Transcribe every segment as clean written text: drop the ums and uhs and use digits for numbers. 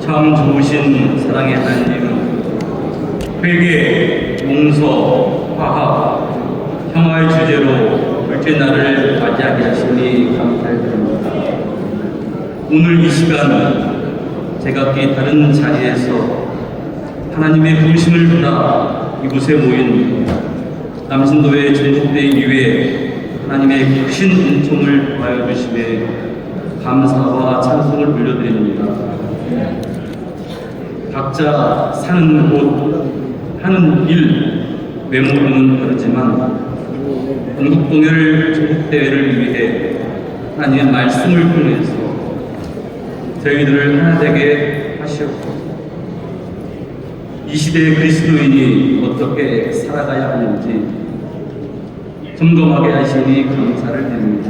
참 좋으신 사랑의 하나님, 회개, 용서, 화합, 평화의 주제로 둘째 날을 맞이하게 하시니 감사드립니다. 오늘 이 시간 제각기 다른 자리에서 하나님의 부르심을 받아 이곳에 모인 남신도의 전국대 이외에 하나님의 크신 은총을 더하여 주심에 감사와 찬송을 올려드립니다. 각자 사는 곳, 하는 일, 외모는 다르지만 전국동열 전국대회를 위해 하나님의 말씀을 통해서 저희들을 하나 되게 하시옵소서. 이 시대의 그리스도인이 어떻게 살아가야 하는지 점검하게 하시니 감사를 드립니다.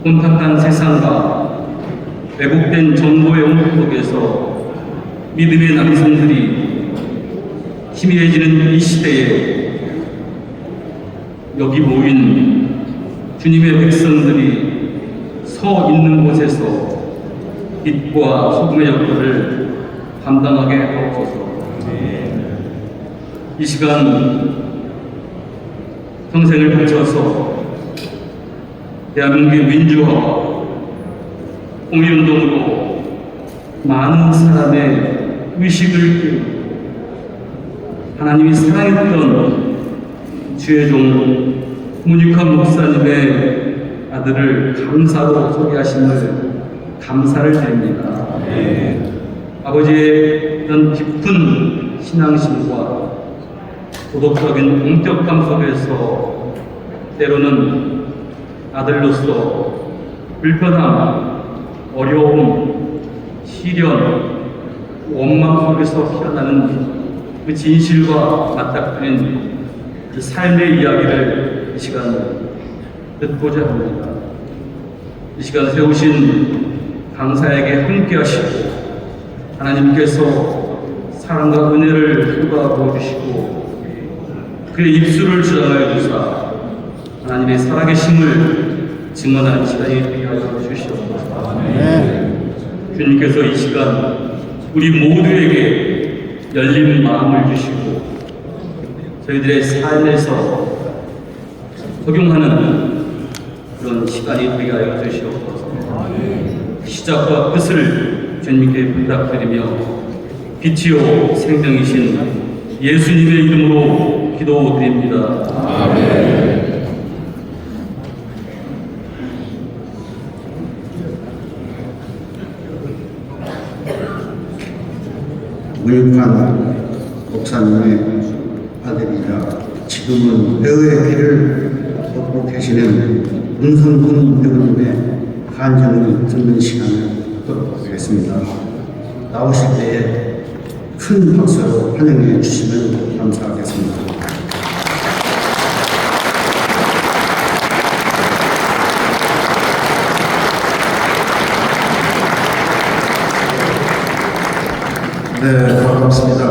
혼탁한 세상과 왜곡된 정보의 영역 속에서 믿음의 남성들이 희미해지는 이 시대에 여기 모인 주님의 백성들이 서 있는 곳에서 빛과 소금의 역할을 감당하게 하옵소서. 이 시간 평생을 바쳐서 대한민국의 민주화와 공의운동으로 많은 사람의 의식을 깨우고 하나님이 사랑했던 주의 종 문익환 목사님의 아들을 감사로 소개하심을 감사를 드립니다. 아버지의 이런 깊은 신앙심과 도덕적인 엄격함 속에서 때로는 아들로서 불편함, 어려움, 시련, 원망 속에서 피어나는 그 진실과 맞닥뜨린 그 삶의 이야기를 이 시간 듣고자 합니다. 이 시간 세우신 강사에게 함께 하시고 하나님께서 사랑과 은혜를 흘러 부어주시고 그의 입술을 주장하여 주사 하나님의 살아계심을 증언하는 시간이 되게 하여 주시옵소서. 주님께서 이 시간 우리 모두에게 열린 마음을 주시고 저희들의 삶에서 적용하는 그런 시간이 되게 하여 주시옵소서. 시작과 끝을 주님께 부탁드리며 빛이요 생명이신 예수님의 이름으로 기도드립니다. 아멘. 문익환 목사님의 아들이자 지금은 배우의 길을 걷고 계시는 문성군 배우님의 간증을 듣는 시간을 갖도록 하겠습니다. 나오실 때에 큰 박수로 환영해 주시면 감사하겠습니다. 네, 반갑습니다.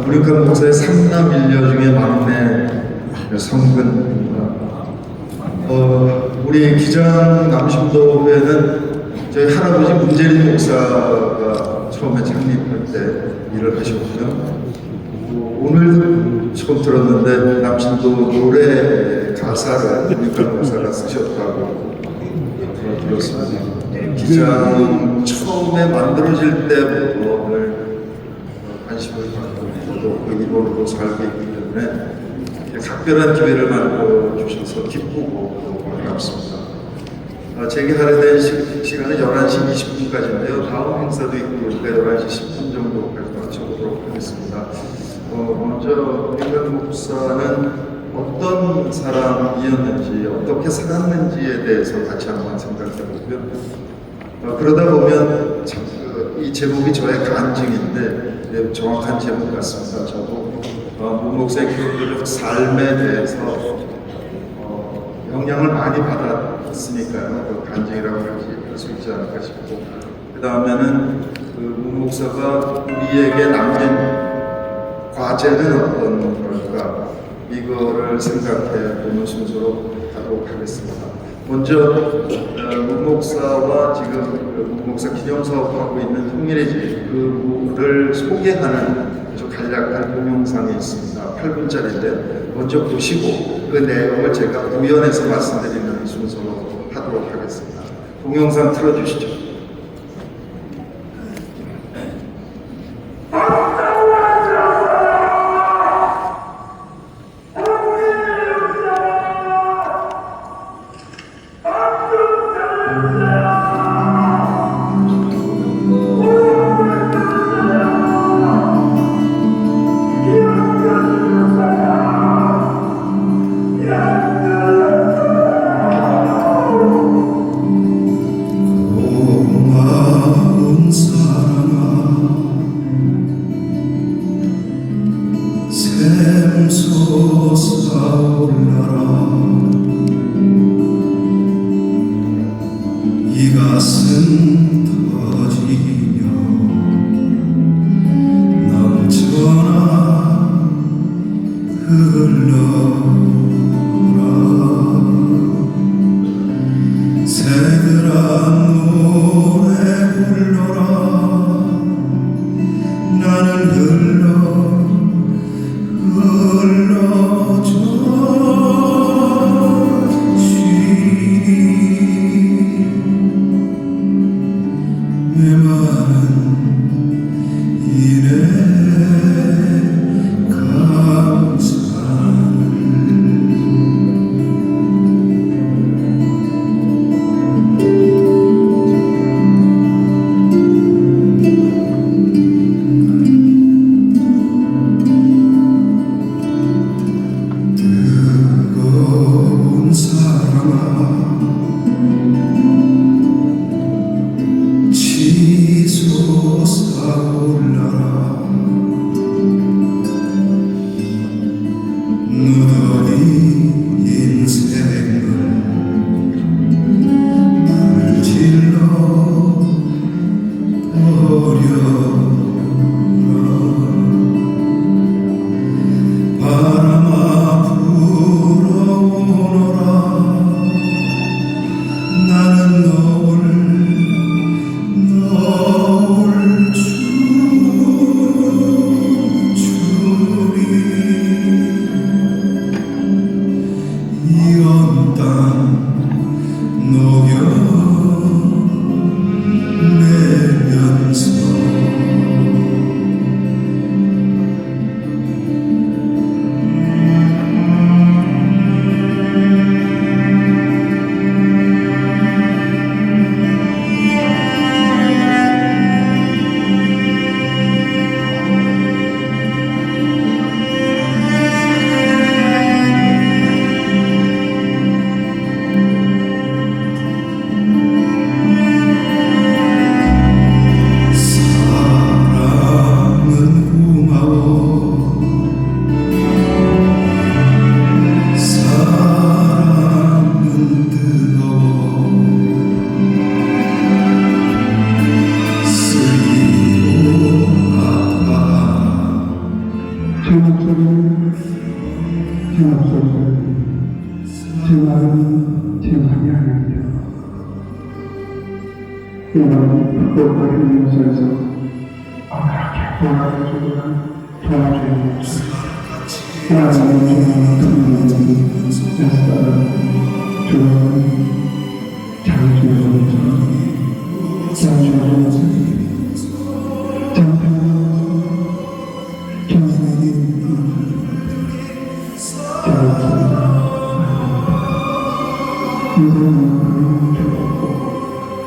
문익환 목사의 삼남 일녀 중에 막내 성근입니다. 우리 기장 남신도회는 저희 할아버지 문재린 목사가 처음에 창립할 때 일을 하셨고요. 오늘도 처음 들었는데 남신도 노래 가사를 문익환 목사가 쓰셨다고 들었습니다. 기장 처음에 만들어질 때부터 늘 관심을 갖고 또 그 일본으로 살고 있기 때문에 각별한 기회를 만들어 주셔서 기쁘고 또 반갑습니다. 재개하게 된 시간은 11시 20분까지인데요. 다음 행사도 있고 11시 10분 정도까지 마쳐보도록 하겠습니다. 먼저 문익환 목사는 어떤 사람이었는지 어떻게 살았는지에 대해서 같이 한번 생각해보고요. 그러다 보면 이 제목이 저의 간증인데 정확한 제목 같습니다. 저도 문 목사의 기독교적 삶에 대해서 영향을 많이 받았으니까요. 그 간증이라고 할 수 있지 않을까 싶고, 그 다음에는 문 목사가 우리에게 남긴 과제는 어떤 걸까, 이거를 생각해 보는 순서로 하도록 하겠습니다. 먼저 문목사와 지금 문목사 기념사업을 하고 있는 통일의 집 그를 소개하는 아주 간략한 동영상이 있습니다. 8분짜리인데 먼저 보시고 그 내용을 제가 우연해서 말씀드리는 순서로 하도록 하겠습니다. 동영상 틀어주시죠. 이 가슴 터지며 넘쳐나 흘러라 새들아 노래 불러라 나는 흘러줘 뜨거운 사랑아 치솟아올라라 너희 인생을 불질러 버려라 바람아 불어오너라 나는 너울 춤추리 이온 땅 녹여내면서 사랑은 고마워 사랑은 뜨거워 쓰리고 아파 제 목소리는 제 목소리는 제 말은 제 말이 아닙니다. 이런 흑역사를 용서해서 아무렇게 도와주거나 도와주옵소서. 하나님의 주님은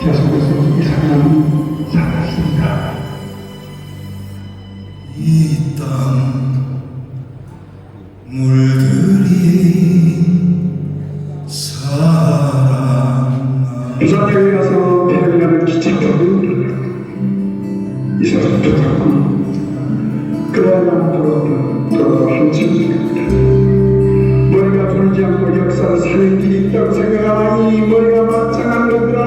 제 속에서 이 사람은 살았습니다. 이 땅 물들이 사랑아 부산에 가서 태어나는 기차적인 이 사람 붙잡고 그러나 돌아가 한층입니다. 머리가 돌지 않고 역사를 살릴 길이 있다고 생각하니 이 머리가 마땅한 거구나.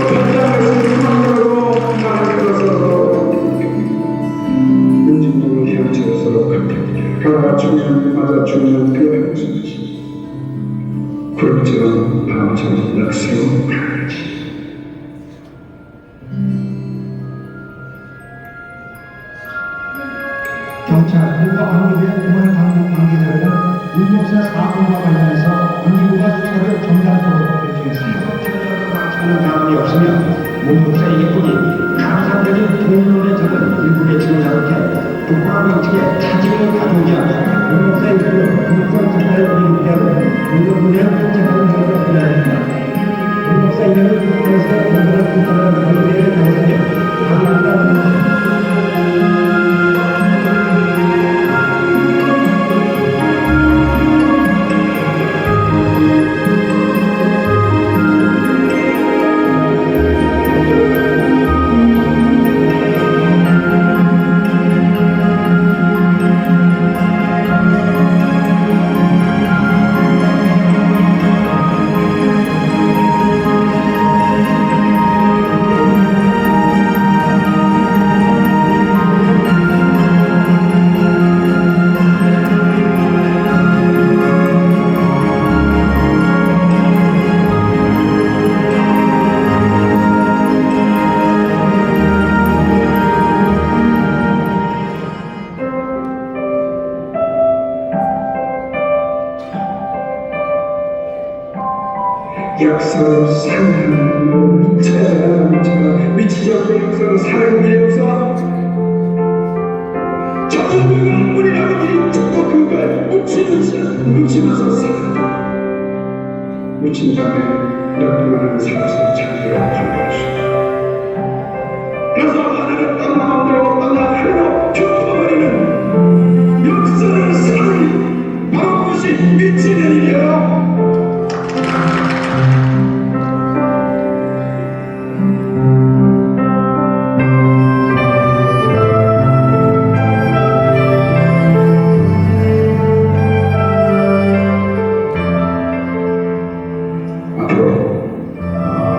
현장에서 수만으로 나를 끌어서 움직임을 맞추면 맞아 죽는 그 모습이지. 구름처럼 바람처럼 낙세고 가야지. 경찰, 국가 방위부의 공안 당국 관계자들은 문목사 사건과 관련해서 문기부가 수사를 전담토록 결정했습니다. 최저로 맞추는 자원이 없으면 문목사에게 뿐이 가상적인 동물에 적은 일부 계층을 자극해 국가 정책에 차질을 가져오지 않고 문목사의 일부는 불법 사찰을 미국대학은 불법분야 행정하는 것으로 분야입니다. 문목사 이름을 국가에서 공부를 불법한 관계를 가졌으며 방위부가 문목사 역사로 사랑하는 미쳐야 미치지 않고 역사로 사랑의 역사 저주는 눈물이라는 일이 죽고 그걸 묻히면서 살아 묻힌 다음에 눈물을 살아서 자기를 발견하시오. 그래서 하늘은 땅 마음대로 땅을 하늘로 펴버리는 역사를 사랑이 바로 그것이 미치는 일이에요.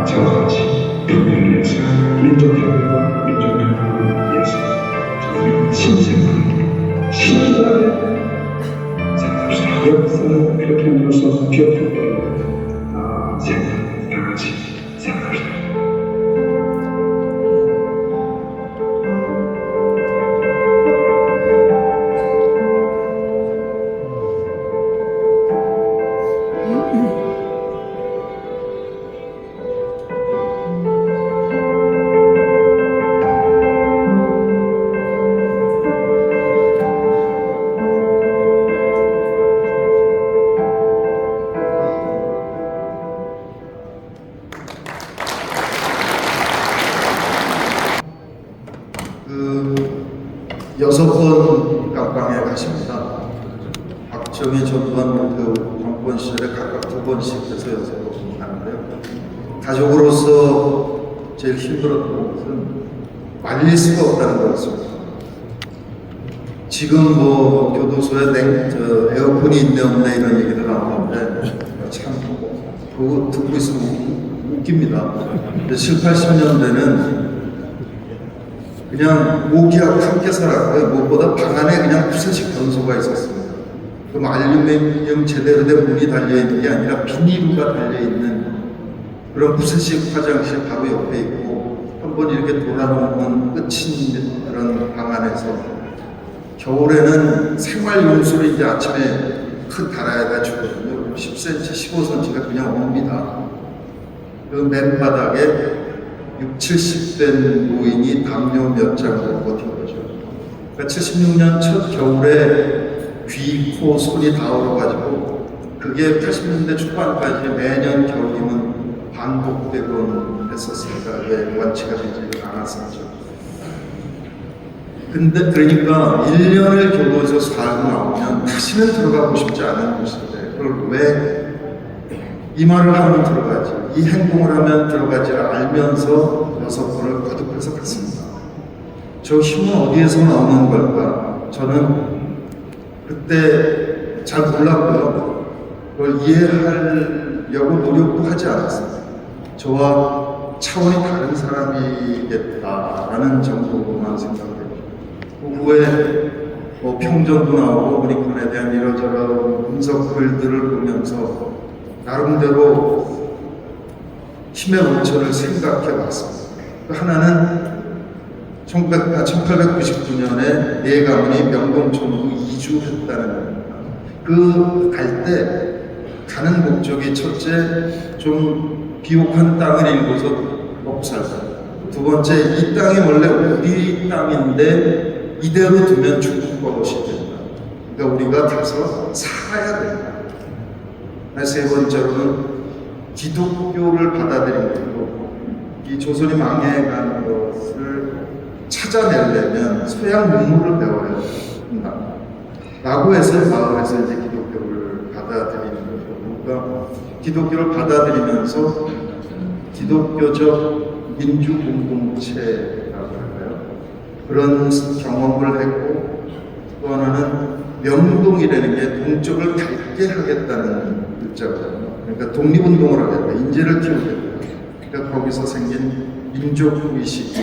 저같이 평화를 위해서 민족협의와 민족평화를 위해서 저는 신실하게 생각합시다. 역사는 그렇게 함으로써 기억해버리는 생각 다같이 생각합시다. 여섯 번 각방에 가십니다. 박정희 전두환 그 정권 시절에 각각 2번씩 해서 6번 가는데요. 가족으로서 제일 힘들었던 것은 말릴 수가 없다는 거였습니다. 지금 뭐 교도소에 에어컨이 있네 없네 이런 얘기도 나오는데 참 그거 듣고 있으면 웃깁니다. 7, 80년대는 그냥 모기하고 함께 살았고요. 무엇보다 방 안에 그냥 푸세식 변소가 있었습니다. 그럼 알루미늄 제대로 된 문이 달려있는 게 아니라 비닐루가 달려있는 그런 푸세식 화장실 바로 옆에 있고 한번 이렇게 돌아놓으면 끝인 그런 방 안에서 겨울에는 생활용수를 이제 아침에 큰 다라에다 주거든요. 10cm, 15cm가 그냥 옵니다. 그 맨바닥에 60, 70된 노인이 담요 몇 장을 버틴 거죠. 그러니까 76년 첫 겨울에 귀, 코, 손이 다 얼어가지고 그게 80년대 초반까지 매년 겨울이면 반복되곤 했었으니까 왜 완치가 되지 않았었죠. 근데 그러니까 1년을 교도소에서 살고 나오면 다시는 들어가고 싶지 않은 곳인데 그걸 왜 이 말을 하면 들어가지, 이 행동을 하면 들어가지 알면서 6번을 거듭해서 갔습니다. 저 힘은 어디에서 나오는 걸까? 저는 그때 잘 몰랐고요. 그걸 이해하려고 노력도 하지 않았습니다. 저와 차원이 다른 사람이겠다라는 정도로만 생각해요. 그 후에 뭐 평전도 나오고 우리콘에 대한 이러저런 분석 글들을 보면서 나름대로 힘의 원천을 생각해 봤습니다. 하나는 1899년에 네 가문이 명동촌으로 이주했다는 그 갈 때 가는 목적이 첫째 좀 비옥한 땅을 일궈서 먹고 살자. 두 번째 이 땅이 원래 우리 땅인데 이대로 두면 중국 버릇이 된다. 그러니까 우리가 가서 살아야 된다. 세 번째로는 기독교를 받아들이는 거고 이 조선이 망해간 것을 찾아내려면 서양 문물을 배워야 한다. 라고 해서 마을에서 이제 기독교를 받아들이는 거죠. 그러니까 기독교를 받아들이면서 기독교적 민주 공동체라고 할까요? 그런 경험을 했고 또 하나는 명동이라는 게 동쪽을 밝게 하겠다는 글자거든요. 그러니까 독립운동을 하겠다, 인재를 키우겠다. 그러니까 거기서 생긴 민족의식이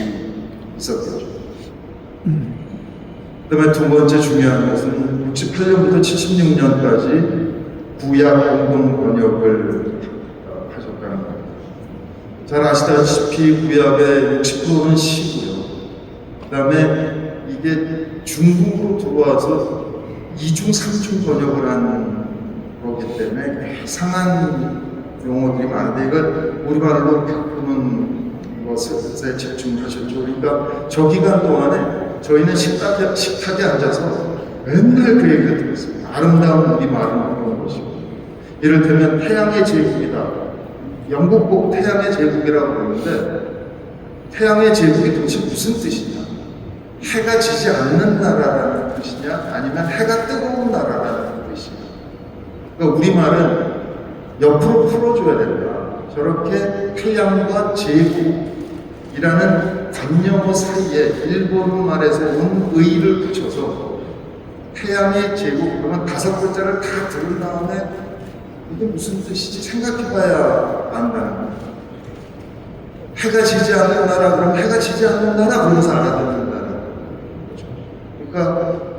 있었겠죠. 그 다음에 두 번째 중요한 것은 68년부터 76년까지 구약 공동 번역을 하셨다는 겁니다. 잘 아시다시피 구약의 60%는 시고요. 그 다음에 이게 중국으로 들어와서 이중 삼중 번역을 한 거기 때문에 이상한 용어들이 많은데 이걸 우리말로 바꾸는 것에 집중하셨죠. 그러니까 저 기간 동안에 저희는 식탁에 앉아서 맨날 그 얘기를 들었어요. 아름다운 우리말은 그런 것이고 이를테면 태양의 제국이다. 영국 꼭 태양의 제국이라고 그러는데 태양의 제국이 도대체 무슨 뜻이냐? 해가 지지 않는 나라라는 뜻이냐? 아니면 해가 뜨거운 나라라는 뜻이냐? 그러니까 우리말은 옆으로 풀어줘야 된다. 저렇게 태양과 제국이라는 관용어 사이에 일본 말에서 온 의를 붙여서 태양의 제국 그러면 5글자를 다 들은 다음에 이게 무슨 뜻이지 생각해봐야 안다는 거예요. 해가 지지 않는 나라 그러면 해가 지지 않는 나라 그러면서 알아듣는다는 거죠. 그러니까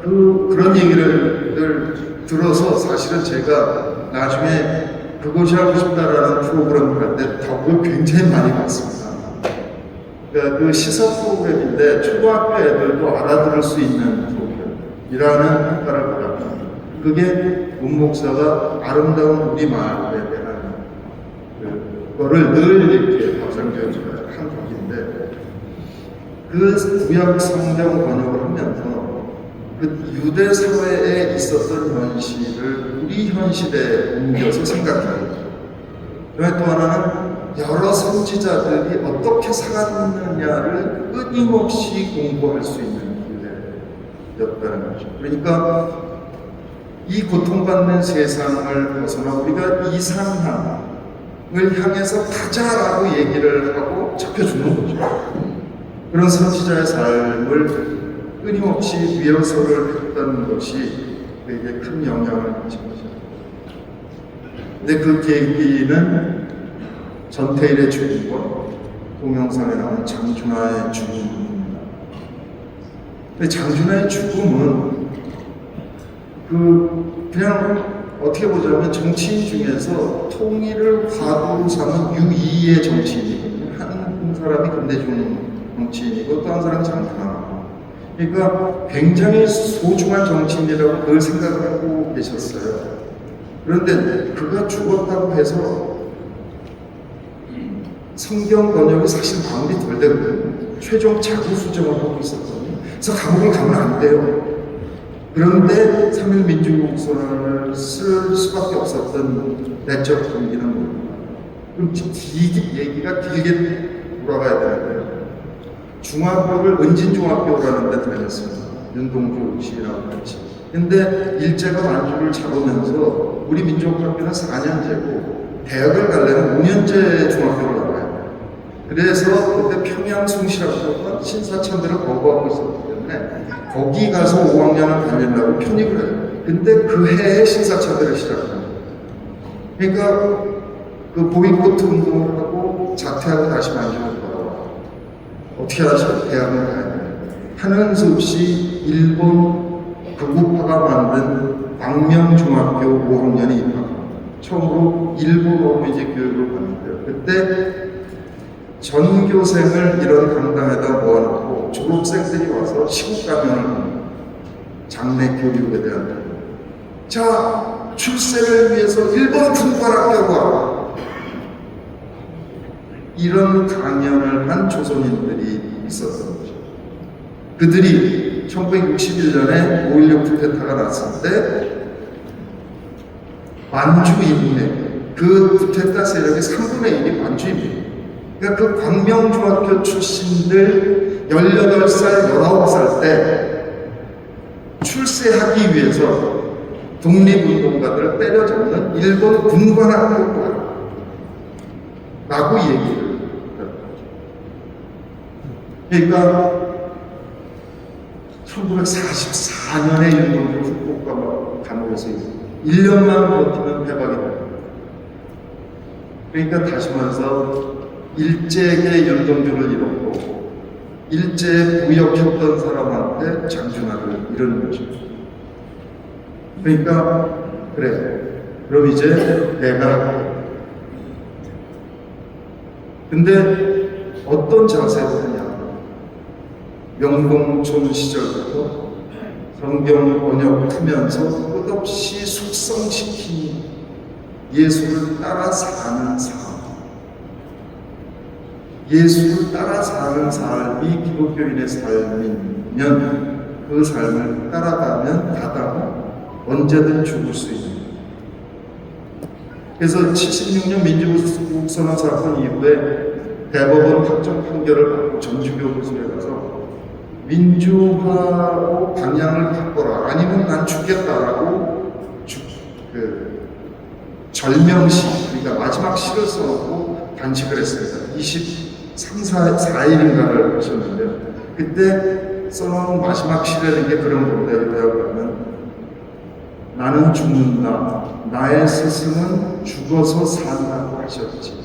그런 얘기를 들어서 사실은 제가 나중에 그것이 하고 싶다라는 프로그램을 할 때 덕을 굉장히 많이 봤습니다. 그러니까 그 시사 프로그램인데 초등학교 애들도 알아들을 수 있는 프로그램이라는 평가를 받았다. 그게 문 목사가 아름다운 우리말에 대한 그거를 늘 이렇게 박상규가 한 곡인데 그 구약 성경 번역을 하면서 그 유대 사회에 있었던 현실을 우리 현실에 옮겨서 생각해요. 또 하나는 여러 선지자들이 어떻게 살았느냐를 끊임없이 공부할 수 있는 기회였다는 거죠. 그러니까 이 고통받는 세상을 벗어나 우리가 이상함을 향해서 가자라고 얘기를 하고 잡혀주는 거죠. 그런 선지자의 삶을 끊임없이 리허설을 했던 것이 되게 큰 영향을 미친 거죠. 근데 그 계기는 전태일의 죽음과 동영상에 나오는 장준하의 죽음입니다. 근데 장준하의 죽음은 그냥 어떻게 보자면 정치인 중에서 통일을 과도로 삼은 유이의 정치인이거든요. 한 사람이 김대중 정치인이고 또 한 사람이 장준하. 그러니까 굉장히 소중한 정치인이라고 늘 생각을 하고 계셨어요. 그런데 그가 죽었다고 해서 성경 번역이 사실 마무리 덜 되거든요. 최종 자구 수정을 하고 있었거든요. 그래서 감옥을 가면 안 돼요. 그런데 3.1 민주공선언을 쓸 수밖에 없었던 내적 동기는 뭡니까? 그럼 얘기가 길게 돌아가야 되는데요. 중학교를 은진중학교라는 데 다녔습니다. 윤동주 씨랑 같이. 근데 일제가 만주를 잡으면서 우리 민족학교는 4년제고 대학을 가려면 5년제 중학교를 나와요. 그래서 그때 평양 숭실학교가 신사참배를 거부하고 있었기 때문에 거기 가서 5학년을 다니려고 편입을 해요. 근데 그 해에 신사참배를 시작합니다. 그러니까 그 보이콧 운동을 하고 자퇴하고 다시 만주를 돌아와요. 어떻게 하죠? 대학을 가야 돼요. 하는 수 없이 일본 구구파가 만든 광명중학교 5학년이 입학합니다. 처음으로 일본어로 이제 교육을 받는데요. 그때 전교생을 이런 강당에다 모아놓고 졸업생들이 와서 시국 강연을 합니다. 장래 교육에 대한. 자, 출세를 위해서 일본 군관학교로 와. 이런 강연을 한 조선인들이 있었던 거죠. 그들이 1961년에 5.16 쿠데타가 났을 때 만주 인민의 그 쿠데타 세력의 3분의 1이 만주입니다. 그러니까 그 광명중학교 출신들 18살, 19살 때 출세하기 위해서 독립운동가들을 때려잡는 일본 군관학교가 라고 얘기를 그러니까 1944년에 윤동주 후쿠오카 감옥에서 1년만 버티면 해방이 됩니다. 그러니까 다시 말해서 일제에게 윤동주를 잃었고 일제에 부역했던 사람한테 장준하를 잃은 거죠. 그러니까 그래, 그럼 이제 내가 근데 어떤 자세로 하냐? 명동촌 시절부터 성경 번역하면서 끝없이 숙성시킨 예수를 따라 사는 삶. 예수를 따라 사는 삶이 기독교인의 삶이면 그 삶을 따라가면 가다가 언제든 죽을 수 있는 거예요. 그래서 76년 민주국선언 사건 이후에 대법원 확정 판결을 받고 전주교구술에 가서 민주화로 방향을 바꿔라 아니면 난 죽겠다라고 절명시 그러니까 마지막 시를 써놓고 단식을 했습니다. 23, 4일인가를 하셨는데요. 그때 써놓은 마지막 시라는 게 그런 건데요. 그러면 나는 죽는다. 나의 스승은 죽어서 산다고 하셨지.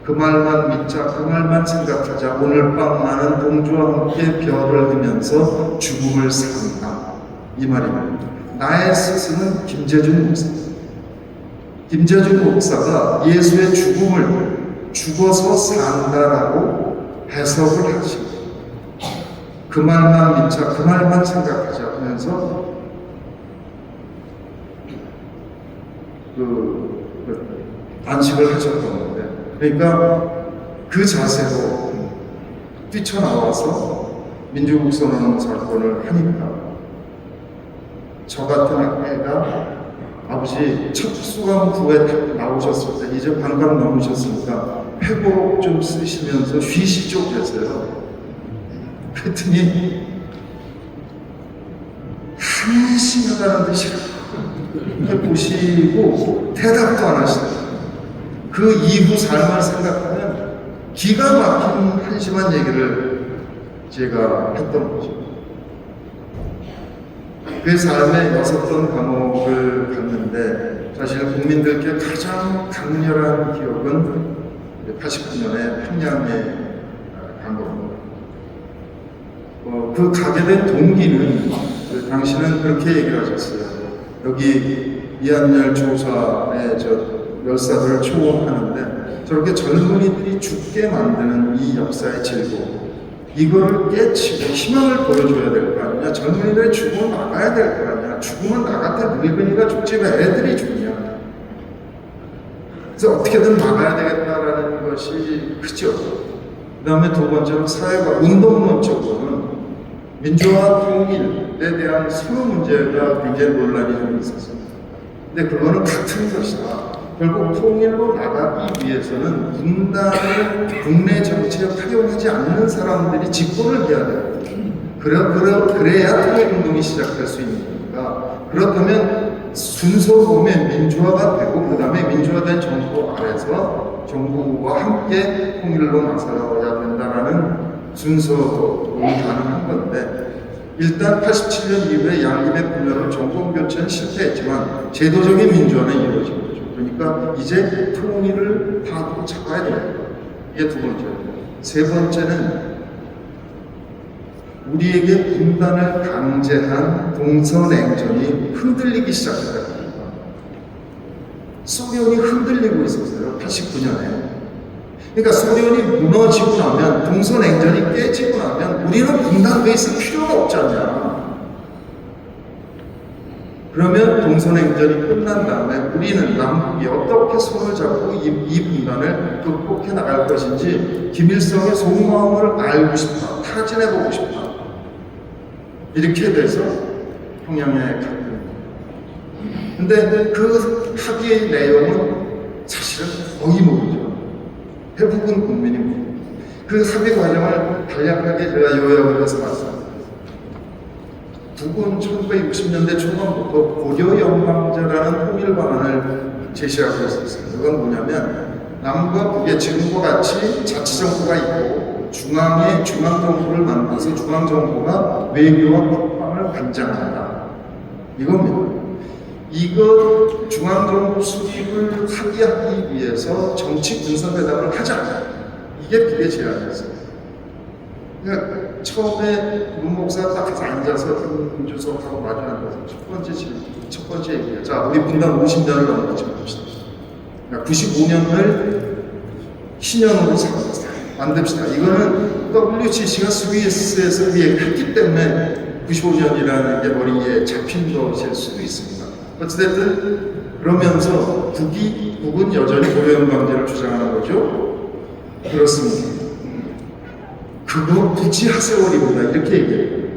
그 말만 믿자. 그 말만 생각하자. 오늘 밤 나는 동주와 함께 별을 흐면서 죽음을 산다. 이 말입니다. 나의 스승은 김재준 목사. 김재준 목사가 예수의 죽음을 죽어서 산다라고 해석을 하시고 그 말만 믿자. 그 말만 생각하자 하면서 단식을 하셨던 건데, 그러니까 그 자세로 뛰쳐나와서 민주국선언 사건을 하니까 저 같은 애가 아버지 첫 수감부에 나오셨을 때 이제 반감 넘으셨으니까 회고록 좀 쓰시면서 쉬시죠 그랬어요. 그랬더니 한심하다는 듯이 보시고 대답도 안 하시더라고요. 그 이후 삶을 생각하면 기가 막힌 한심한 얘기를 제가 했던 거죠. 그 삶에 6번 감옥을 갔는데 사실 국민들께 가장 강렬한 기억은 89년에 평양에 간 겁니다. 그 가게 된 동기는 당신은 그렇게 얘기를 하셨어요. 여기 이한열 조사의 열사들을 초원하는데 저렇게 젊은이들이 죽게 만드는 이 역사의 질고 이거를 깨치고 희망을 보여줘야 될 거 아니냐. 젊은이들의 죽음을 막아야 될 거 아니냐. 죽으면 나 같은 늙은이가 죽지 왜 애들이 죽냐. 그래서 어떻게든 막아야 되겠다라는 것이 크죠. 그 다음에 두 번째로 사회가 운동론적으로는 민주화 통일에 대한 서로 문제가 굉장히 논란이 좀 있었습니다. 근데 그거는 같은 것이다. 결국 통일로 나가기 위해서는 분단을 국내 정치에 활용하지 않는 사람들이 집권을 해야 돼요. 그래야 통일운동이 시작될 수 있는 거니까. 그렇다면 순서 보면 민주화가 되고 그 다음에 민주화된 정부 아래서 정부와 함께 통일로 나서야 된다는 순서로 가능한 건데 일단 87년 이후에 양립의 분열로 정권 교체는 실패했지만 제도적인 민주화는 이루어진 거죠. 그러니까 이제 통일을 다 잡아야 됩니다. 이게 두 번째고 세 번째는 우리에게 분단을 강제한 동서냉전이 흔들리기 시작했다. 소련이 흔들리고 있었어요. 89년에. 그러니까 소련이 무너지고 나면, 동서냉전이 깨지고 나면 우리는 분단돼 있을 필요가 없지 않냐. 그러면 동서냉전이 끝난 다음에 우리는 남북이 어떻게 손을 잡고 이 분단을 극복해 나갈 것인지 김일성의 속마음을 알고 싶다. 타진해보고 싶다. 이렇게 돼서 평양에 갔습니다. 근데 그 합의의 내용은 사실은 거의 모르죠. 대부분 국민이 모르죠. 그 합의 과정을 간략하게 제가 요약을 해서 봤습니다. 북은 1960년대 초반부터 고려 영광제라는 통일 방안을 제시하고 있었어요. 그건 뭐냐면 남과 북의 지금과 같이 자치정부가 있고 중앙정부를 만들어서 중앙정부가 외교와 국방을 관장한다. 이겁니다. 이거 중앙정부 수립을 합의하기 위해서 정치 군사회담을 하자. 이게 그게 제안이었어요. 그러니까 처음에 문 목사 딱 앉아서 김주석하고 마주 앉아서 첫 번째 얘기가 자, 우리 분단 50년을 넘어가지 맙시다. 그러니까 95년을 신년으로 만듭시다. 이거는 WCC가 스위스에서 그 얘기를 했기 때문에 95년이라는 게 머리에 잡힌 것일 수도 있습니다. 어찌됐든 그러면서 북은 여전히 고려영광제를 주장하는 거죠. 그렇습니다. 그거 굳이 하세월입니다. 이렇게 얘기해요.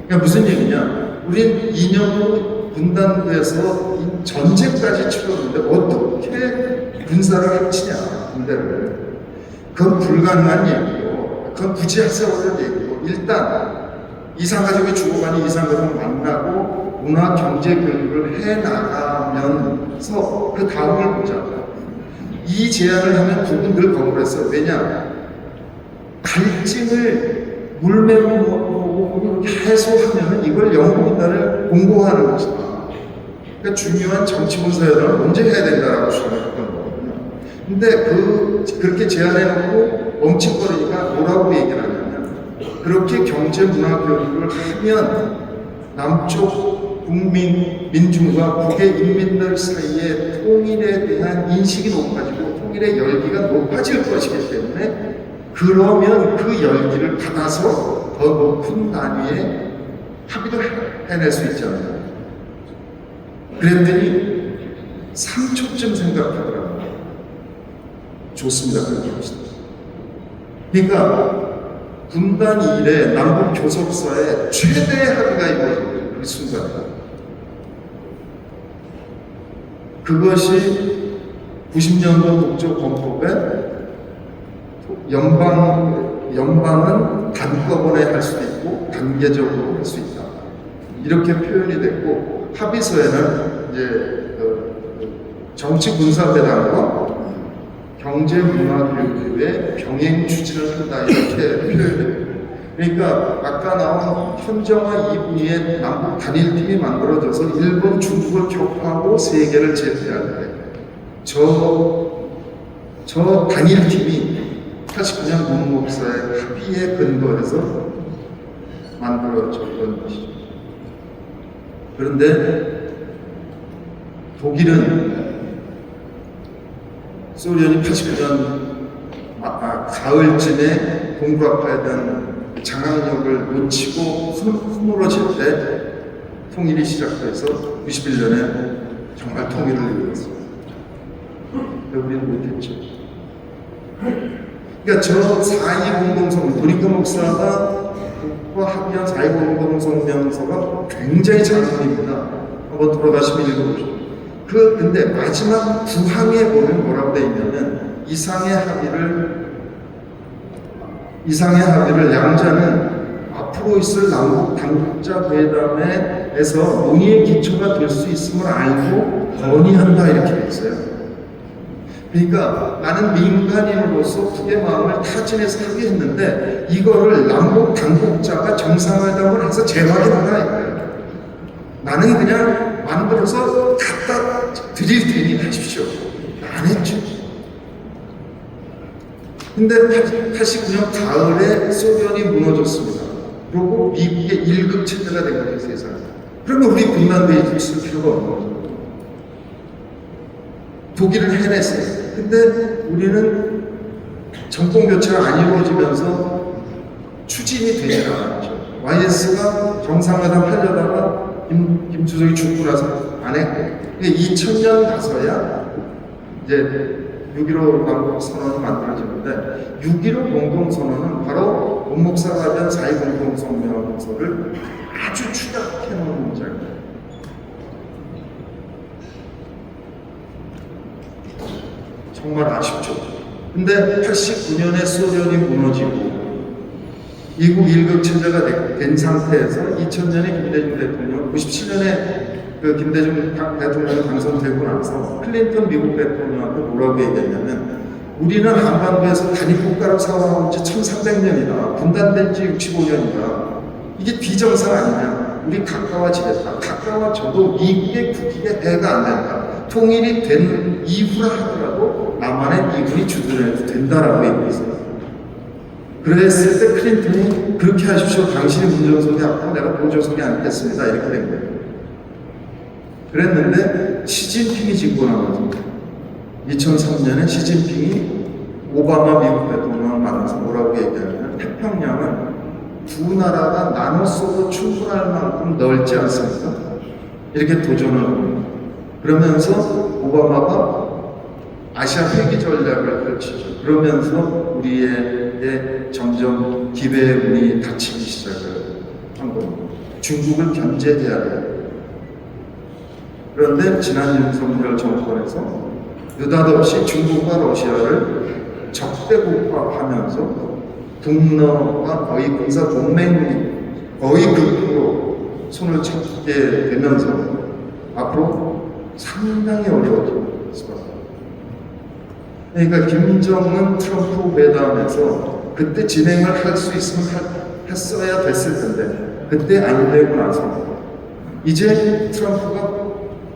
그러니까 무슨 얘기냐? 우린 2년으로 분단돼서 전쟁까지 치렀는데 어떻게 군사를 합치냐, 군대를. 그건 불가능한 얘기고, 그건 굳이 하세월의 얘기고, 일단 이산가족이 죽어가니 이산가족 만나고 문화, 경제 교육을 해나가면서 그 다음을 보자. 이 제안을 하면 북은 늘 거부했어요. 왜냐? 갈증을 물매로 해소하면 이걸 영국군단을 공고하는 것이다. 그러니까 중요한 정치군사회담을 언제 해야 된다라고 주장했던 거거든요. 근데 그렇게 제안해놓고 멈칫거리니까 뭐라고 얘기를 하냐면 그렇게 경제 문화 교육을 하면 남쪽 민중과 북의 인민들 사이에 통일에 대한 인식이 높아지고 통일의 열기가 높아질 것이기 때문에 그러면 그 열기를 받아서 더 높은 단위의 합의도 해낼 수 있잖아요. 그랬더니 3초쯤 생각하더라고요. 좋습니다. 그렇게 합시다. 그러니까 분단 이래 남북 교섭사에 최대의 합의가 이루어진 그 순간. 그것이 90년도 국조헌법에 연방은 단꺼번에 할 수도 있고 단계적으로 할 수 있다. 이렇게 표현이 됐고 합의서에는 이제 정치군사회담과 경제문화교육의 병행 추진을 한다 이렇게 표현돼요. 그러니까 아까 나온 현정화 2분위의 남북 단일팀이 만들어져서 일본, 중국을 격파하고 세계를 제패할 때 저 단일팀이 89년 문목사의 합의에 근거해서 만들어졌던 것이죠. 그런데 독일은 소련이 89년 가을쯤에 동북아파에 대한 장악력을 놓치고 흐물어질 때 통일이 시작돼서 91년에 정말 통일을 이루었습니다. 우리는 못했죠. 그러니까 저 4.2 공동성명, 도리카 목사가 북과 합의한 4.2 공동성명서가 굉장히 장문입니다. 한번 돌아가시면 읽어보시죠. 근데 마지막 9항에 보면 뭐라고 되어 있냐면 이상의 합의를 양자는 앞으로 있을 남북 당국자 회담에서 논의의 기초가 될 수 있음을 알고 건의한다 이렇게 되어 있어요. 그러니까 나는 민간인으로서 북의 마음을 타진해서 합의했는데 이거를 남북 당국자가 정상회담을 해서 재확인하라 이거예요. 나는 그냥 만들어서 갖다 드릴 테니 하십시오. 안 했죠. 근데 89년 가을에 소련이 무너졌습니다. 그리고 미국의 1급 체제가 된 거죠, 세상에. 그러면 우리 분단돼 있을 필요가 없는 거죠. 독일을 해냈어요. 근데 우리는 정권 교체가 안 이루어지면서 추진이 되지 않았죠. YS가 정상회담 하려다가 김수정이 죽고 나서 안 했고, 2000년 가서야 이제 6.15 광복 선언이 만들어지는데, 6.15 공동선언은 바로 문 목사가 하던 4.2 공동성명서를 아주 축약해 놓은 문제입니다. 정말 아쉽죠. 근데 89년에 소련이 무너지고 미국 1급 체제가 된 상태에서 2000년에 김대중 대통령, 97년에 그 김대중 대통령이 당선되고 나서 클린턴 미국 대통령한테 뭐라고 얘기했냐면, 우리는 한반도에서 단일국가로 살아온 지 1300년이다. 분단된 지 65년이다. 이게 비정상 아니냐. 우리 가까워지겠다. 가까워져도 미국의 국익에 해가 안 된다. 통일이 된 이후라 하더라도 남한의 미군이 주둔해도 된다라고 얘기했어요. 그랬을 때 클린턴이 그렇게 하십시오. 당신이 문정석이 앞으로 내가 보조석이 앉겠습니다. 이렇게 된 거예요. 그랬는데 시진핑이 짓고 나서 2003년에 시진핑이 오바마 미국 대통령을 만나서 뭐라고 얘기하냐면, 태평양은 두 나라가 나눠 써도 충분할 만큼 넓지 않습니까? 이렇게 도전을 합니다. 그러면서 오바마가 아시아 회귀 전략을 펼치죠. 그러면서 우리에게 점점 기회의 문이 닫히기 시작을 한 겁니다. 중국을 견제해야 돼요. 그런데 지난 윤석열 정권에서 느닷없이 중국과 러시아를 적대국화하면서 북러가 거의 군사 동맹이 거의 극으로 손을 잡게 되면서 앞으로 상당히 어려워질 수밖에 없습니다. 그러니까 김정은 트럼프 회담에서 그때 진행을 할 수 있으면 했어야 됐을 텐데, 그때 안 되고 나서 이제 트럼프가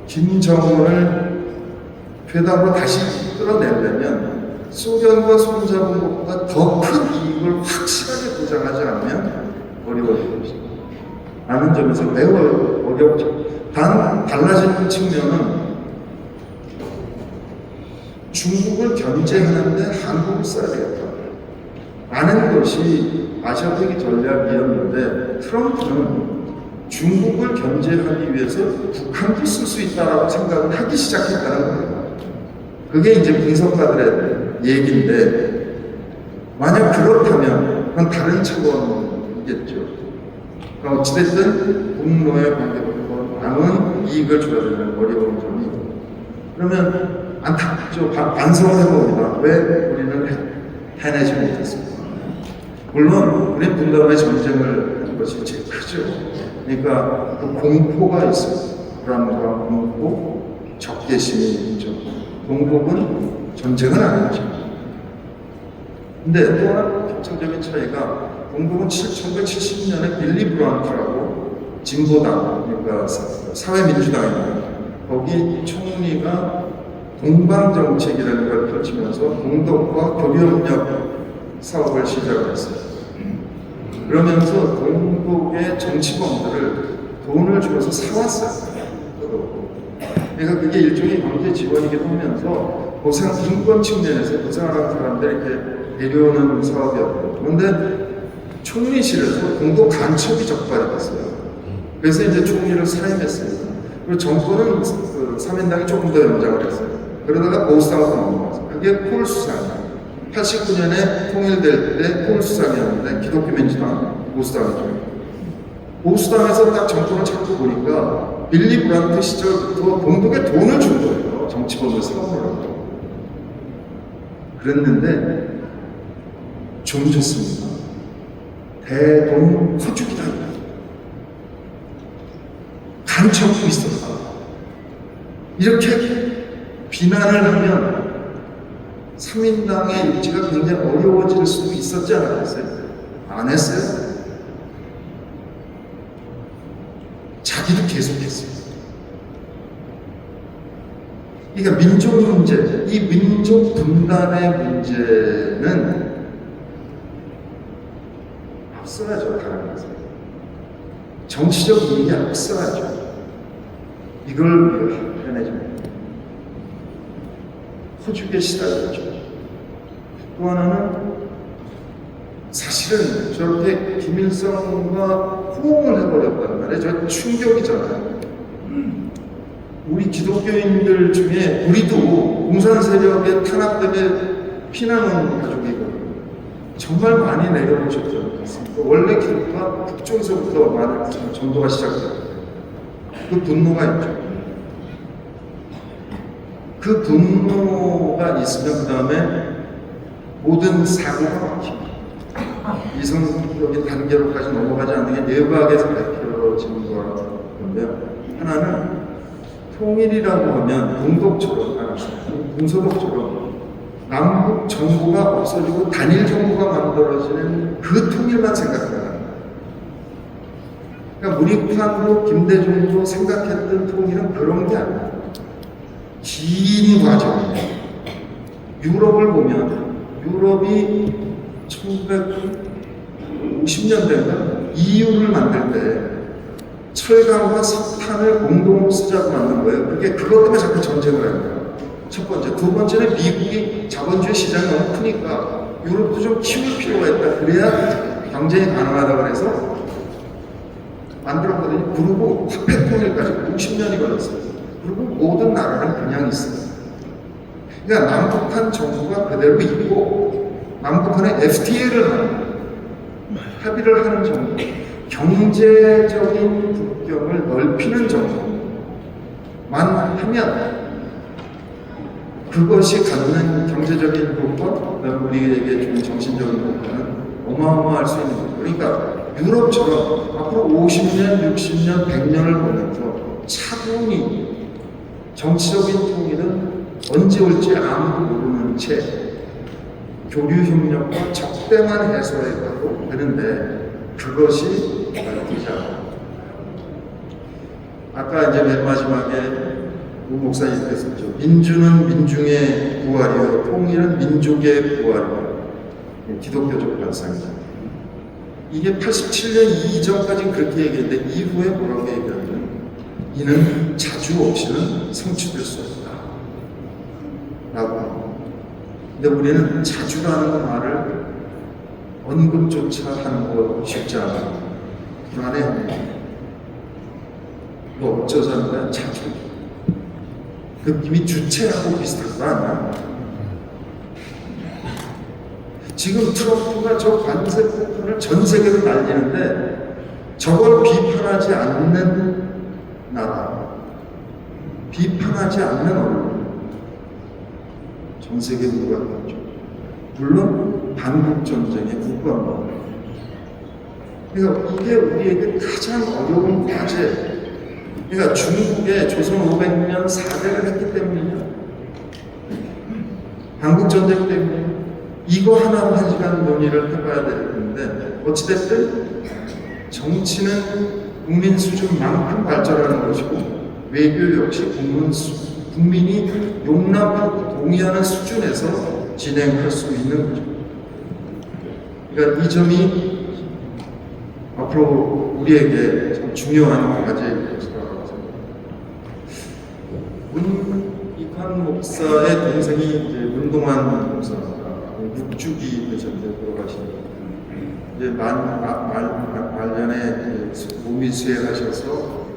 김정은을 회담으로 다시 끌어내려면 소련과 손잡은 것보다 더 큰 이익을 확실하게 보장하지 않으면 어려워질 것이다. 라는 점에서 매우 어렵죠. 단 달라지는 측면은 중국을 견제하는데 한국을 써야 되겠다 라는 것이 아시아 회귀 전략이었는데, 트럼프는 중국을 견제하기 위해서 북한도 쓸 수 있다라고 생각을 하기 시작했다는 거예요. 그게 이제 분석가들의 얘기인데, 만약 그렇다면 그건 다른 차원이겠죠. 그러니까 어찌됐든 북러의 관계부터 남은 이익을 줘야 되는 어려운 점이, 그러면 안타깝죠. 반성을 해봅니다. 왜 우리는 해내지 못했습니까? 물론 우리 분단의 전쟁을 한 것이 제일 크죠. 그러니까 그 공포가 있어요. 불안과 공포, 적개심이 있죠. 동북은 전쟁은 아니죠. 근데 또 하나 결정적인 차이가, 동북은 1970년에 빌리 브란트라고 진보당, 그러니까 사회민주당입니다. 거기 총리가 동방정책이라는 걸 펼치면서 동독과 교류협력 사업을 시작을 했어요. 그러면서 동독의 정치범들을 돈을 주면서 사왔어요. 그러니까 그게 일종의 경제 지원이기도 하면서 고생, 인권 측면에서 고생하는 사람들 이렇게 데려오는 사업이었고, 그런데 총리실에서 동독 간첩이 적발이 됐어요. 그래서 이제 총리를 사임했습니다. 그리고 정권은 그 3인당이 조금 더 연장을 했어요. 그러다가 보수당으로 넘어갔어요. 그게 폴 수상이에요. 89년에 통일될 때 폴 수상이었는데 기독교 민주당, 보수당이죠. 보수당에서 딱 정권을 잡고 보니까 빌리 브란트 시절부터 동독에 돈을 준 거예요. 정치범을 사오라고. 그랬는데 좀 좋습니다. 대돈 커죽이다. 간첩도 있었다. 이렇게 비난을 하면 3인당의 입지가 굉장히 어려워질 수도 있었지 않았어요? 안 했어요? 자기도 계속했어요. 그러니까 민족 문제, 이 민족 분단의 문제는 앞서야죠, 다른 것은. 정치적 이익이 앞서가죠. 이걸 해내지 못해요. 호죽에 시달렸죠. 또 하나는 사실은 저렇게 김일성과 호응을 해버렸단 말이에요. 저 충격이잖아요. 우리 기독교인들 중에 우리도 공산 세력의 탄압 때문에 피난온 가족이거든요. 정말 많이 내려오셨지 않습니까? 원래 기독교가 북쪽에서부터 많이 전도가 시작돼요. 그 분노가 있죠. 그 분노가 있으면 그 다음에 모든 사고가 막힙니다. 이성적인 단계로까지 넘어가지 않는 게 내부학에서 밝혀지는 거라는데요. 하나는 통일이라고 하면 동독처럼, 동서독처럼 남북 정부가 없어지고 단일 정부가 만들어지는 그 통일만 생각합니다. 그러니까 문익환도 김대중도 생각했던 통일은 그런 게 아니에요. 긴 과정이에요. 유럽을 보면 유럽이 1950년대인가 EU를 만들 때 철강과 석탄을 공동으로 쓰자고 만든 거예요. 그것 때문에 자꾸 전쟁을 합니다. 첫 번째. 두 번째는 미국이 자본주의 시장이 너무 크니까 유럽도 좀 키울 필요가 있다. 그래야 경쟁이 가능하다고 해서 만들었거든요. 그리고 화폐 통일까지 50년이 걸렸어요. 그리고 모든 나라는 그냥 있어요. 그러니까 남북한 정부가 그대로 있고 남북한의 FTA를 하는 합의를 하는 정부, 경제적인 국경을 넓히는 정부만 하면 그것이 갖는 경제적인 효과, 그다음에 우리에게 주는 정신적인 효과는 어마어마할 수 있는 거죠. 그러니까 유럽처럼 앞으로 50년, 60년, 100년을 보면서 차분히 정치적인 통일은 언제 올지 아무도 모르는 채 교류협력과 적대만 해소해가도 되는데 그것이 되지 않아요. 아까 이제 맨 마지막에 우 목사님께서 민주는 민중의 부활이요 통일은 민족의 부활이요 기독교적 발상이죠. 이게 87년 이전까지는 그렇게 얘기했는데 이후에 뭐라고 얘기하냐면 이는 자주 없이는 성취될 수 없다 라고 합니다. 근데 우리는 자주라는 말을 언급조차 하는 거 쉽지 않아요. 불안해합니다. 뭐 어쩌자는 거야? 자주. 그 이미 주체하고 비슷한 거 아니야? 지금 트럼프가 저 관세 폭탄을 전 세계로 날리는데 저걸 비판하지 않는 나라, 비판하지 않는 언론, 전 세계 누가 있죠? 물론 반국 전쟁의 국방부. 그러니까 이게 우리에게 가장 어려운 과제. 그러니까 중국에 조선 500년 4대를 했기 때문이냐? 반국 전쟁 때문에 이거 하나로 1시간 논의를 해봐야 되는데 어찌됐든 정치는 국민 수준만큼 발전하는 것이고 외교 역시 국민이 용납하고 동의하는 수준에서 진행할 수 있는 거죠. 그러니까 이 점이 앞으로 우리에게 참 중요한 과제일 것이라고 생각합니다. 문익환 목사의 동생이 이제 문동환 목사입니다. 6주기 되셨는데 돌아가시니까 이제 말년에 몸이 수행하셔서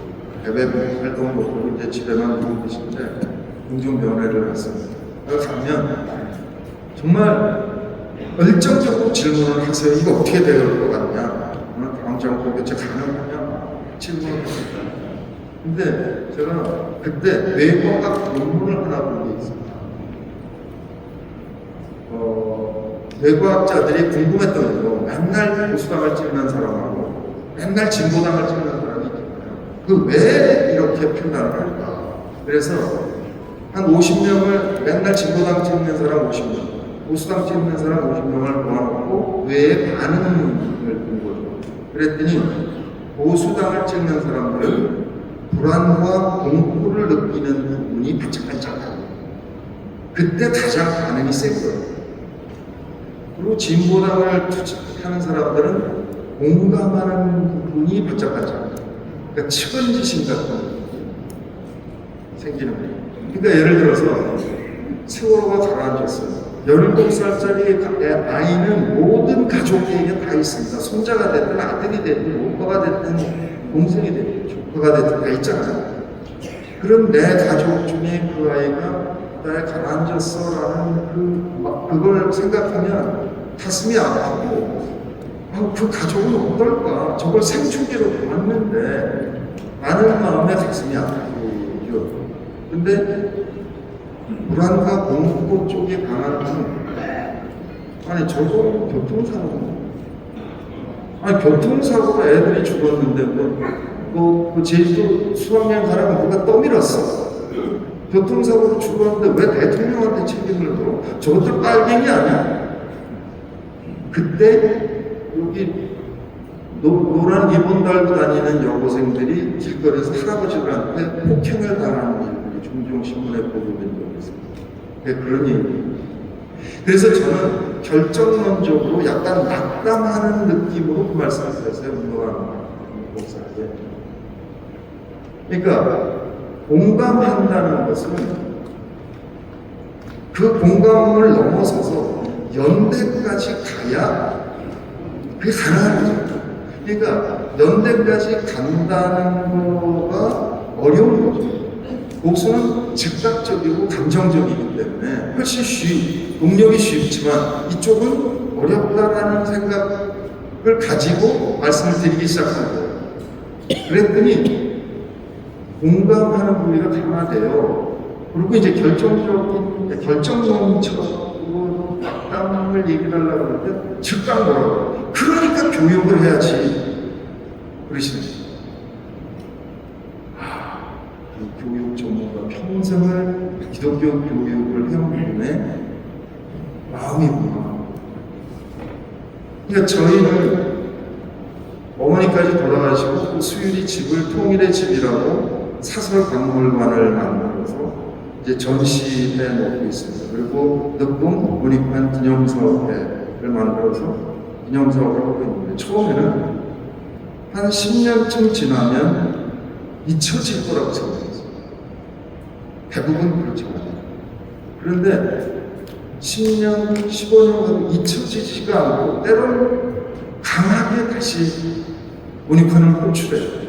예배 활동을 못하고 이제 집에만 누워 계신데 공중 면회를 했습니다. 가면 정말 열정적으로 질문을 하세요. 이거 어떻게 될 것 같냐? 다음 정권 교체 가능하냐? 질문을 합니다. 근데 제가 그때 뇌과학 논문을 하나 본 게 있습니다. 뇌과학자들이 궁금했던 거 맨날 보수당을 찍는 사람하고 맨날 진보당을 찍는 사람이 있잖아요. 그 왜 이렇게 판단을 할까? 그래서 한 50명을 맨날 진보당 찍는 사람 50명, 보수당 찍는 사람 50명을 모아놓고 뇌의 반응을 본 거죠. 그랬더니 보수당을 찍는 사람들은 불안과 공포를 느끼는 부분이 반짝반짝하고 그때 가장 반응이 센 거예요. 그리고 진보당을 투쟁하는 사람들은 공감하는 부분이 반짝반짝. 그러니까 측은지심 같은 게 생기는 거예요. 그러니까 예를 들어서 세월호가 가라앉았어요. 17살짜리 아이는 모든 가족에게 다 있습니다. 손자가 됐든 아들이 됐든 오빠가 됐든 동생이 됐든 조카가 됐든 다 있잖아요. 그런 내 가족 중에 그 아이가 나에 가라앉았어라는 그걸 생각하면 가슴이 아프고 그 가족은 어떨까? 저걸 생중계로 보았는데 라는 마음에 가슴이 아프죠. 근데 불안과 공포 쪽에 강한 분은 아니 저거 교통사고 아니 교통사고로 애들이 죽었는데 그 제주도 수학여행 가라고 누가 떠밀었어. 교통사고로 죽었는데 왜 대통령한테 책임을 져? 저것들 빨갱이 아니야? 그때 여기 노란 리본 달고 다니는 여고생들이 길거리에서 할아버지들한테 폭행을 당하는 일들이 종종 신문에 보도된 적이 있습니다. 그런 얘기. 그래서 저는 결정론적으로 약간 낙담하는 느낌으로 그 말씀을 드렸어요. 운동하는 목사한테. 그러니까 공감한다는 것은 그 공감을 넘어서서 연대까지 가야 그게 가능한 거죠. 그러니까 연대까지 간다는 거가 어려운 거죠. 복수는 즉각적이고 감정적이기 때문에 훨씬 동력이 쉽지만 이쪽은 어렵다라는 생각을 가지고 말씀을 드리기 시작한 거예요. 그랬더니 공감하는 부위가 강화돼요. 그리고 이제 결정론적으로 낙담을 얘기를 하려고 하는데 즉각 뭐라고 그러니까 교육을 해야지 그러시는 거예요. 이 교육 전문가 평생을 기독교 교육을 해온 분의 마음이구나. 그러니까 저희는 어머니까지 돌아가시고 수유리 집을 통일의 집이라고 사설 박물관을 만들어서 이제 전시해 놓고 있습니다. 그리고 늑동 문익환 기념사업회를 만들어서 기념사업을 하고 있는데 처음에는 한 10년쯤 지나면 잊혀질 거라고 생각했어요. 대부분 그렇지 않아요. 그런데 10년, 15년 가도 잊혀지지가 않고 때로는 강하게 다시 문익환을 호출해요.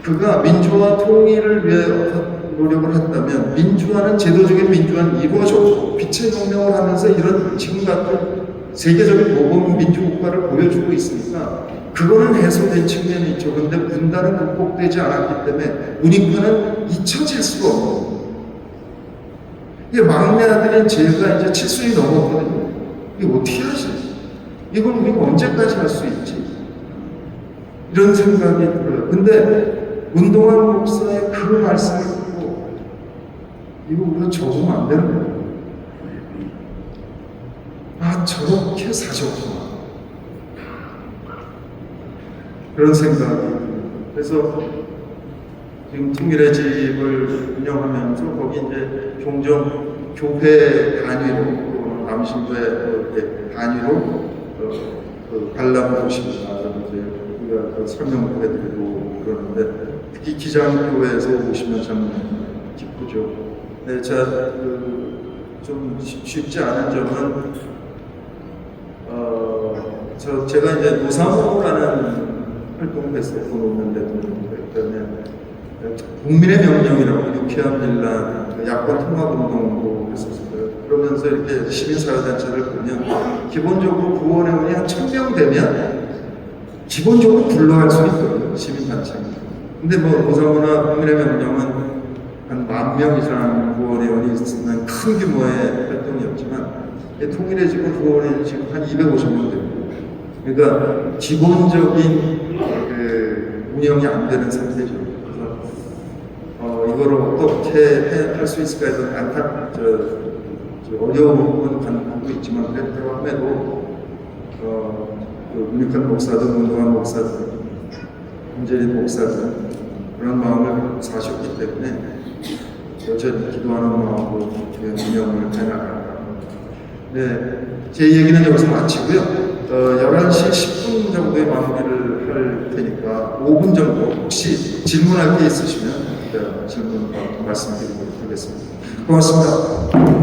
그가 민주화 통일을 위해 노력을 했다면 민주화는 제도적인 분주화는 이루어졌고 빛의 혁명을 하면서 이런 지금 같은 세계적인 모범 민주국가를 보여주고 있으니까 그거는 해소된 측면이 있죠. 그런데 분단은 극복되지 않았기 때문에 문익환은 잊혀질 수가 없는 거예요. 이게 막내 아들인 제가 이제 7순이 넘었거든요. 이거 어떻게 하지? 이걸 우리가 언제까지 할 수 있지? 이런 생각이 들어요. 근데 운동한 목사의 그 말씀을 듣고 이거 우리가 적으면 안 되는 거예요. 아, 저렇게 사셨구나. 그런 생각이. 그래서 지금 통일의 집을 운영하면서 거기 이제 종종 교회 단위로, 남신교회 이렇게 단위로 그 관람 도시나 이제 우리가 그 설명도 해드리고 그러는데 특히 기장교회에서 오시면 참 기쁘죠. 네, 좀 쉽지 않은 점은 제가 이제 노사모라는 활동을 했었고 노무현 대통령 때문에 국민의 명령이라고 유쾌한 밀란 야권 통합운동도 했었어요. 그러면서 이렇게 시민사회단체를 보면 기본적으로 구원회원이 한 1000명 되면 기본적으로 불러갈 수 있거든요. 시민단체는. 근데 뭐 노사모나 국민의 명령은 한 10,000명 이상 구원회원이 있는 큰 규모의 활동이었지만 통일의 집은 구원회원이 지금 한 250명 됩니다. 그러니까 기본적인 운영이 안 되는 상태죠. 그래서 이거를 어떻게 할 수 있을까에 대한 어려움은 갖고 있지만 그럼에도 문익환 목사든 운동한 목사든 문재인 목사든 그런 마음을 갖고 사셨기 때문에 여전히 기도하는 마음으로 운영을 해나가는 네, 제 얘기는 여기서 마치고요. 11시 10분 정도에 마무리를 할 테니까 5분 정도 혹시 질문할 게 있으시면 질문 말씀드리도록 하겠습니다. 고맙습니다.